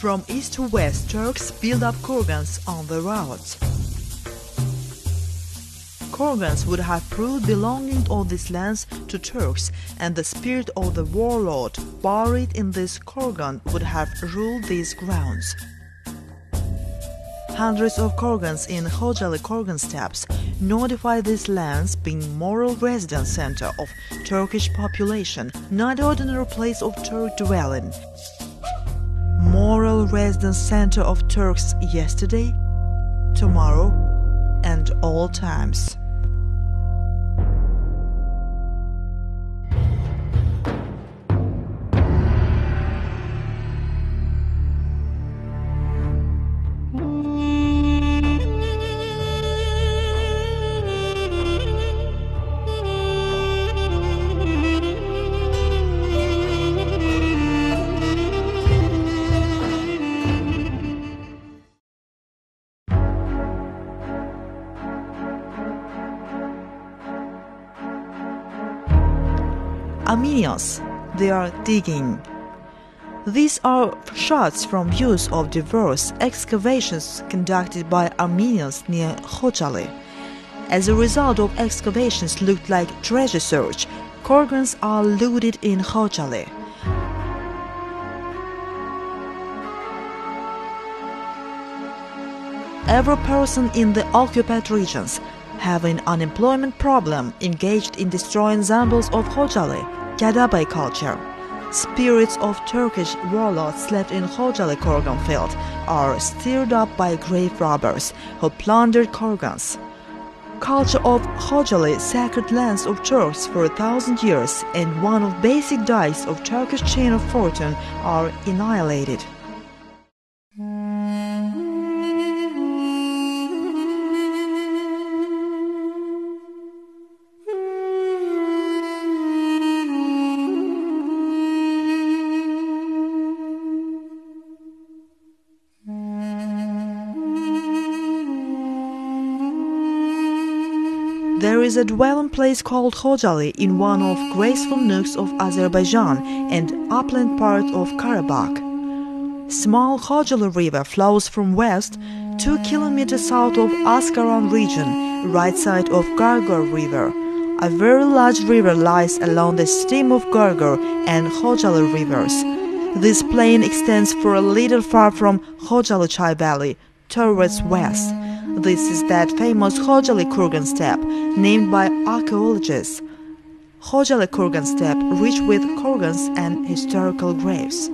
From east to west, Turks built up kurgans on the routes. Kurgans would have proved belonging on these lands to Turks, and the spirit of the warlord buried in this kurgan would have ruled these grounds. Hundreds of kurgans in Khojaly kurgan steppes notify these lands being moral residence center of Turkish population, not ordinary place of Turk dwelling. Moral residence center of Turks yesterday, tomorrow, and all times. Armenians, they are digging. These are shots from views of diverse excavations conducted by Armenians near Khojaly. As a result of excavations looked like treasure search, kurgans are looted in Khojaly. Every person in the occupied regions having unemployment problem engaged in destroying symbols of Khojaly, Gadabay culture. Spirits of Turkish warlords left in Khojaly kurgan field are stirred up by grave robbers who plundered kurgans. Culture of Khojaly, sacred lands of Turks for 1,000 years and one of basic dies of Turkish chain of fortune are annihilated. There is a dwelling place called Khojaly in one of graceful nooks of Azerbaijan and upland part of Karabakh. Small Khojaly River flows from west 2 kilometers south of Askaran region, right side of Gargar River. A very large river lies along the stream of Gargar and Khojaly rivers. This plain extends for a little far from Khojaly Chai Valley towards west. This is that famous Khojaly kurgan steppe, named by archaeologists. Khojaly kurgan steppe rich with kurgans and historical graves.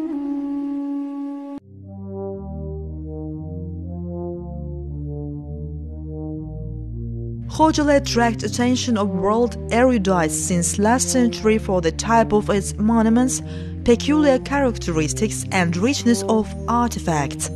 Khojaly attracts attention of world erudites since last century for the type of its monuments, peculiar characteristics and richness of artifacts.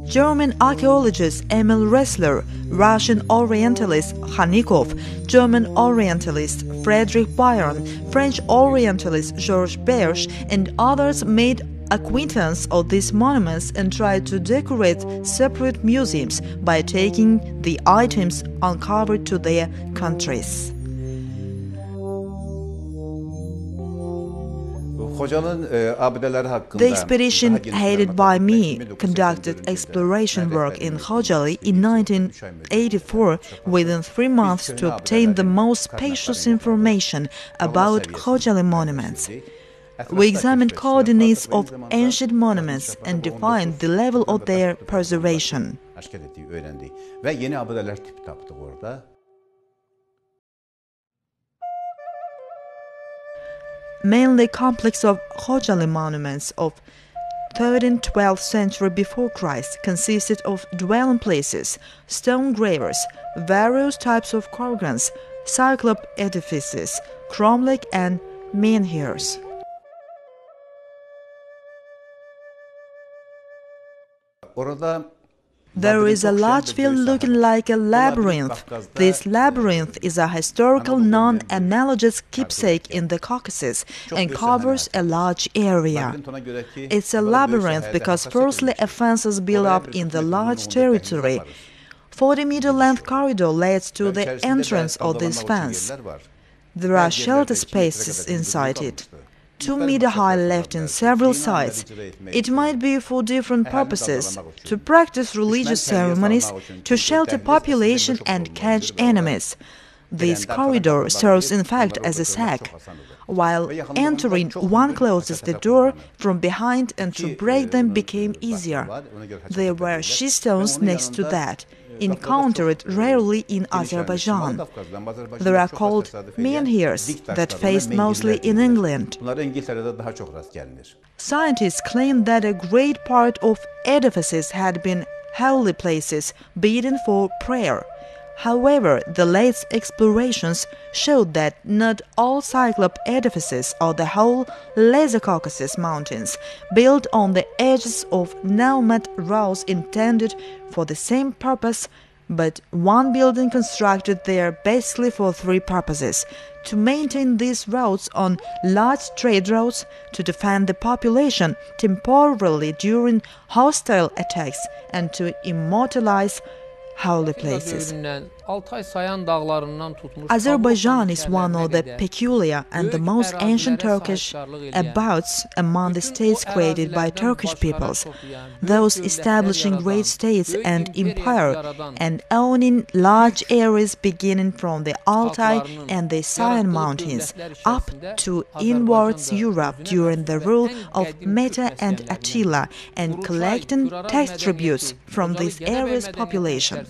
German archaeologist Emil Ressler, Russian Orientalist Khanikov, German Orientalist Frederick Byron, French Orientalist Georges Berge, and others made acquaintance of these monuments and tried to decorate separate museums by taking the items uncovered to their countries. The expedition headed by me conducted exploration work in Khojaly in 1984 within 3 months to obtain the most spacious information about Khojaly monuments. We examined coordinates of ancient monuments and defined the level of their preservation. Mainly complex of Khojaly monuments of 3rd and 12th century before Christ consisted of dwelling places, stone gravers, various types of kurgans, cyclop edifices, cromlech and menhirs. There is a large field looking like a labyrinth. This labyrinth is a historical non-analogous keepsake in the Caucasus and covers a large area. It's a labyrinth because firstly a fence is built up in the large territory. 40-meter length corridor leads to the entrance of this fence. There are shelter spaces inside it. 2-meter high left in several sites. It might be for different purposes: to practice religious ceremonies, to shelter population and catch enemies. This corridor serves in fact as a sack. While entering, one closes the door from behind, and to break them became easier. There were she stones next to that, encountered rarely in Azerbaijan. There are called menhirs that faced mostly in England. Scientists claim that a great part of edifices had been holy places, beaten for prayer. However, the latest explorations showed that not all Cyclop edifices or the whole Lesser Caucasus Mountains, built on the edges of nomad roads intended for the same purpose, but one building constructed there basically for 3 purposes: to maintain these roads on large trade routes, to defend the population temporarily during hostile attacks, and to immortalize holy places. Azerbaijan is one of the peculiar and the most ancient Turkish abodes among the states created by Turkish peoples, those establishing great states and empire and owning large areas beginning from the Altai and the Sayan Mountains up to inwards Europe during the rule of Mete and Attila, and collecting tax tributes from this area's population.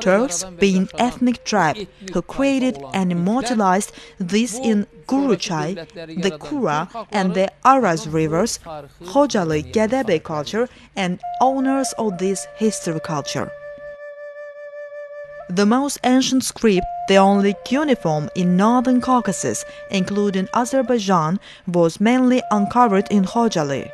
Turks, being ethnic tribe who created and immortalized this in Guruçay, the Kura and the Araz rivers, Khojaly Gedebe culture, and owners of this history culture. The most ancient script, the only cuneiform in northern Caucasus, including Azerbaijan, was mainly uncovered in Khojaly.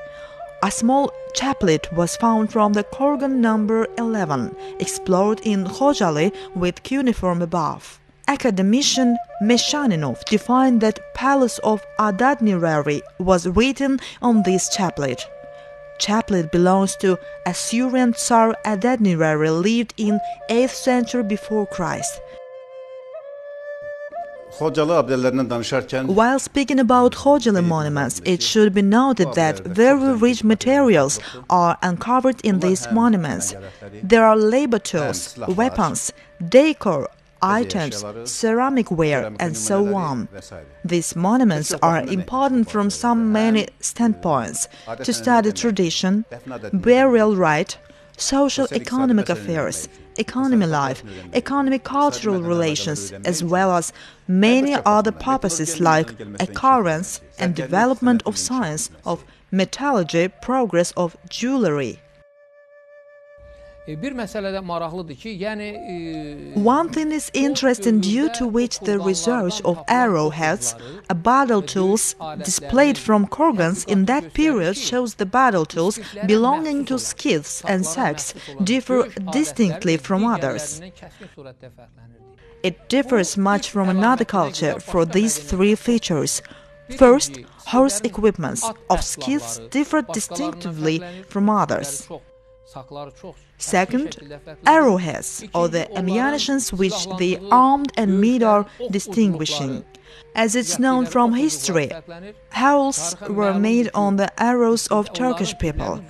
A small chaplet was found from the Kurgan number 11, explored in Khojaly with cuneiform above. Academician Meshaninov defined that Palace of Adadnirari was written on this chaplet. Chaplet belongs to Assyrian Tsar Adadnirari, lived in 8th century before Christ. While speaking about Khojaly monuments, it should be noted that very rich materials are uncovered in these monuments. There are labor tools, weapons, decor items, ceramic ware, and so on. These monuments are important from many standpoints: to study tradition, burial rite, social economic affairs, economy life, economic cultural relations, as well as many other purposes like occurrence and development of science, of metallurgy, progress of jewelry. One thing is interesting, due to which the research of arrowheads, battle tools displayed from kurgans in that period shows the battle tools belonging to Scyths and Sacs differ distinctly from others. It differs much from another culture for these 3 features. First, horse equipments of Scyths differ distinctively from others. Second, arrowheads, or the ammunitions which the armed and mid are distinguishing. As it's known from history, holes were made on the arrows of Turkish people.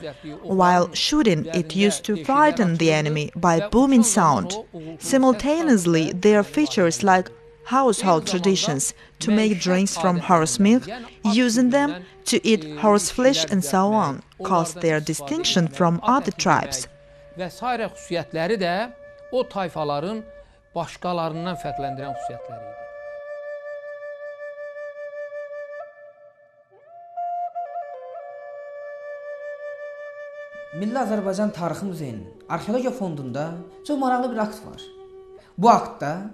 While shooting, it used to frighten the enemy by booming sound. Simultaneously, there are features like household traditions: to make drinks from horse milk, using them to eat horse flesh, and so on, caused their distinction from other tribes. Milli Azərbaycan Tarixi Muzeyinin Arxeologiya Fondunda çox maraqlı bir akt var. Bu aktda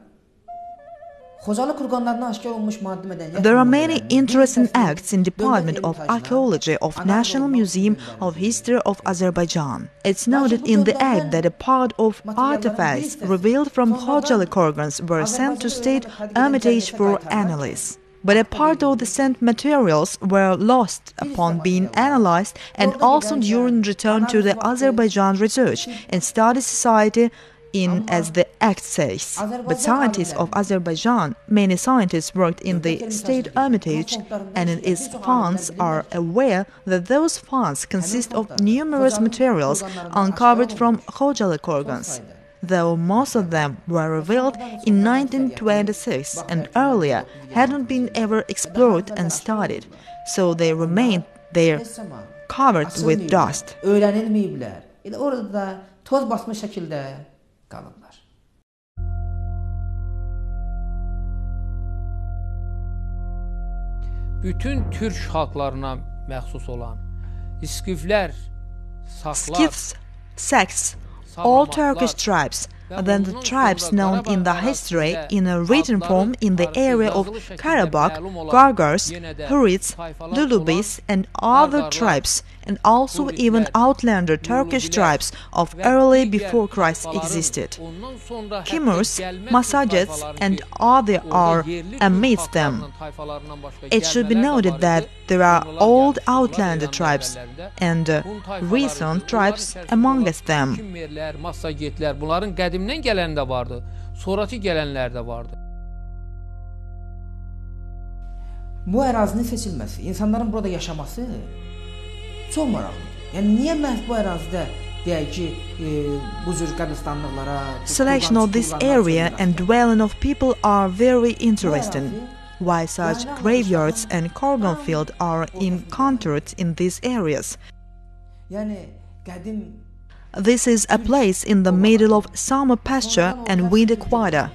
there are many interesting acts in Department of Archaeology of National Museum of History of Azerbaijan. It's noted in the act that a part of artifacts revealed from Khojaly kurgans were sent to State Hermitage for analysis. But a part of the sent materials were lost upon being analyzed, and also during return to the Azerbaijan Research and Study Society in as the act says. But scientists of Azerbaijan, many scientists worked in the state hermitage and in its funds are aware that those funds consist of numerous materials uncovered from Khojaly kurgans, though most of them were revealed in 1926 and earlier hadn't been ever explored and studied, so they remained there covered with dust. Öyrənilməyiblər. Elə orada da toz basmış şəkildə qalıblar. Bütün Türk xalqlarına məxsus olan İskiflər, Saklar, Scyths, Sacs, all Turkish tribes, than the tribes known in the history in a written form in the area of Karabakh, Gargars, Hurits, Lulubis and other tribes, and also even outlander Turkish tribes of early before Christ existed. Kimurs, Massagetes and other are amidst them. It should be noted that there are old outlander tribes and recent tribes amongst them. Bunların qədimdən gələni də vardı, sonraki gələnlər də vardı. Bu ərazinin seçilməsi, insanların burada yaşaması çox maraqlıdır. Yəni niyə məhz bu ərazidə deyək ki, bu cür qəbristanlıqlara, selection of this area and dwelling of people are very interesting. Why such graveyards and kurgan field are encountered in these areas? Yəni qədim This is a place in the middle of summer pasture and winter quarter.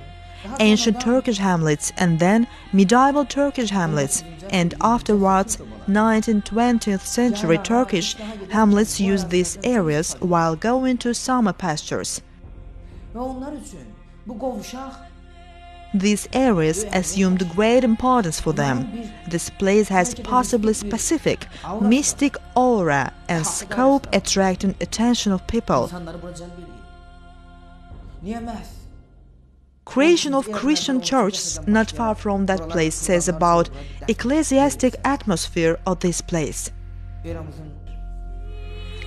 Ancient Turkish hamlets and then medieval Turkish hamlets and afterwards 19th-20th century Turkish hamlets used these areas while going to summer pastures. və onlar üçün bu qovuşaq These areas assumed great importance for them. This place has possibly specific, mystic aura and scope attracting attention of people. insanları bura cəlb edir. Niyə məhz? Creation of Christian churches not far from that place says about ecclesiastic atmosphere of this place. Eramızın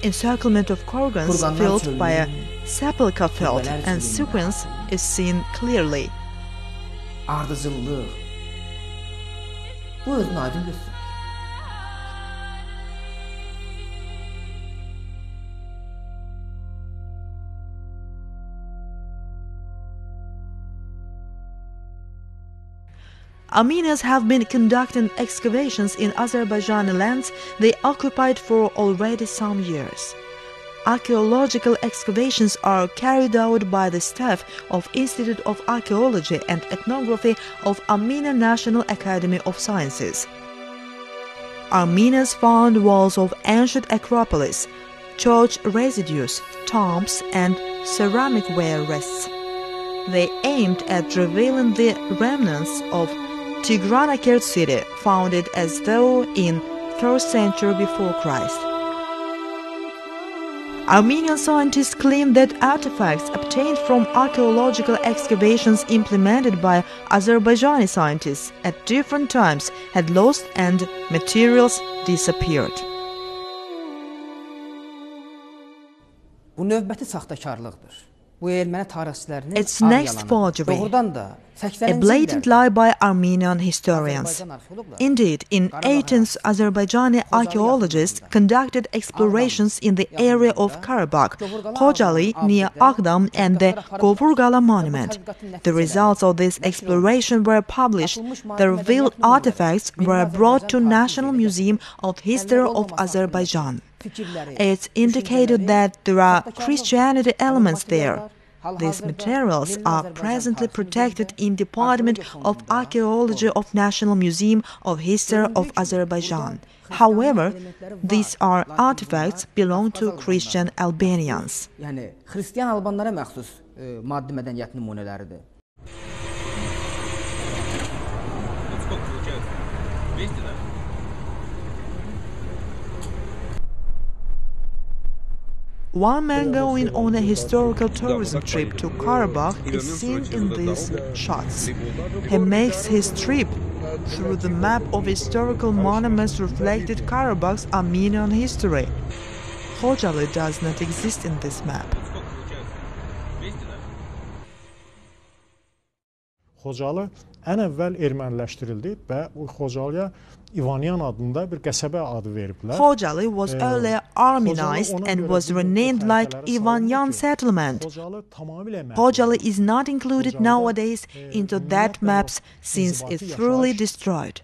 Encirclement of kurgans filled by a sepulchre field and sequence is seen clearly. ardıcıllıq bu özünü aydın göstərir. Armenians have been conducting excavations in Azerbaijani lands they occupied for already some years. Archaeological excavations are carried out by the staff of Institute of Archaeology and Ethnography of Armenian National Academy of Sciences. Armenians found walls of ancient acropolis, church residues, tombs and ceramic ware rests. They aimed at revealing the remnants of Tigranakert city, founded as though in 1st century before Christ. Armenian scientists claim that artifacts obtained from archaeological excavations implemented by Azerbaijani scientists at different times had lost and materials disappeared. Bu növbəti saxtakarlıqdır. Bu erməni tarixçilərinin Its next forgery, doğrudan da a blatant lie by Armenian historians. Indeed, in 18th, Azerbaijani archaeologists conducted explorations in the area of Karabakh, Khojaly near Agdam and the Govurgala monument. The results of this exploration were published. The revealed artifacts were brought to National Museum of History of Azerbaijan. It's indicated that there are Christianity elements there. These materials are presently protected in Department of Archaeology of National Museum of History of Azerbaijan. However, these are artifacts belong to Christian Albanians. Yəni Xristian Albanlara məxsus maddi mədəniyyət nümunələridir. One man going on a historical tourism trip to Karabakh is seen in these shots. He makes his trip through the map of historical monuments reflected Karabakh's Armenian history. Khojaly does not exist in this map. Xocalı ən əvvəl erməniləşdirildi və o Xocalıya İvanyan adında bir qəsəbə adı veriblər. Khojaly was earlier Armenized and was renamed like Ivanyan settlement. Khojaly is not included nowadays into that maps since it's thoroughly destroyed.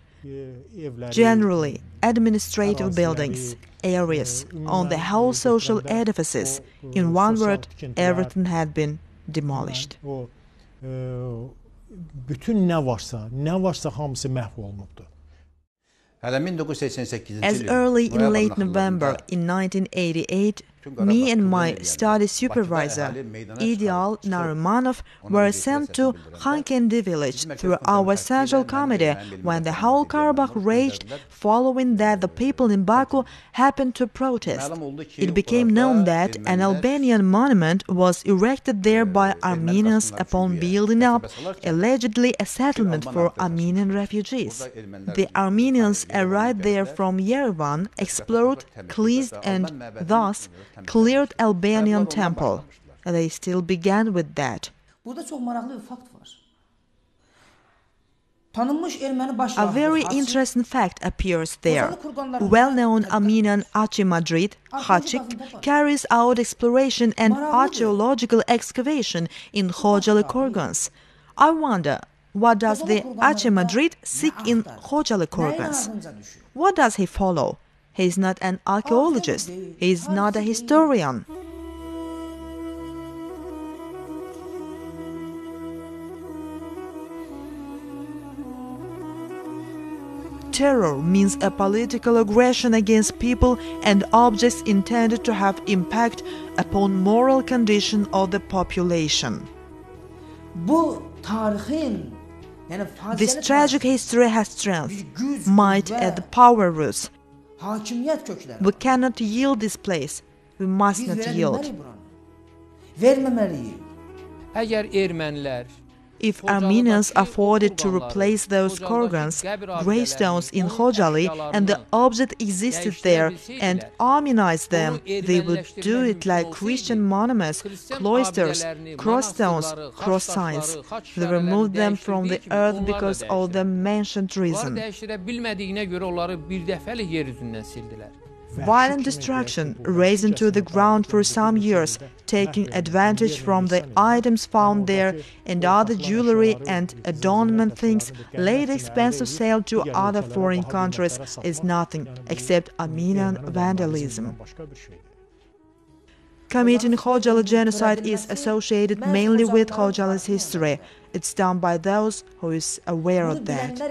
Generally, administrative buildings, areas, on the whole social edifices, in one word, everything had been demolished. Bütün nə varsa hamısı məhv olunubdu. As early in late November in 1988, me and my study supervisor, Ideal Narimanov, were sent to Khankendi village through our central committee when the whole Karabakh raged, following that the people in Baku happened to protest. It became known that an Albanian monument was erected there by Armenians upon building up, allegedly, a settlement for Armenian refugees. The Armenians arrived there from Yerevan, explored, cleansed and thus cleared Albanian temple. They still began with that. Burada çox maraqlı bir fakt var. Tanınmış erməni baş A very interesting fact appears there. Well-known Armenian archimadrid, Khachik, carries out exploration and archaeological excavation in Khojaly Kurgans. I wonder, what does the archimadrid seek in Khojaly Kurgans? What does he follow? He is not an archaeologist. He is not a historian. Terror means a political aggression against people and objects intended to have impact upon moral condition of the population. This tragic history has strength, might at the power roots. We cannot yield this place. We must not yield. Əgər ermənilər If Armenians afforded to replace those kurgans, gravestones in Khojaly, and the object existed there, and Armenize them, they would do it like Christian monuments, cloisters, cross stones, cross signs. They removed them from the earth because of the mentioned reason. Violent destruction raised to the ground for some years, taking advantage from the items found there and other jewelry and adornment things laid expensive sale to other foreign countries is nothing except Armenian vandalism. Committing Khojaly genocide is associated mainly with Khojaly's history. It's done by those who is aware of that.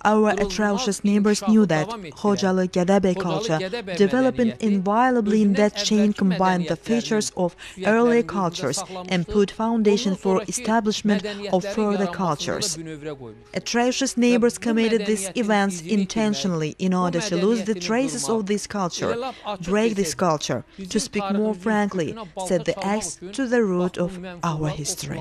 Our atrocious neighbors knew that Khojaly Gedebe culture, developing inviolably in that chain, combined the features of earlier cultures and put foundation for establishment of further cultures. Atrocious neighbors committed these events intentionally in order to lose the traces of this culture, break this culture, to speak more frankly, set the axe to the root of our history.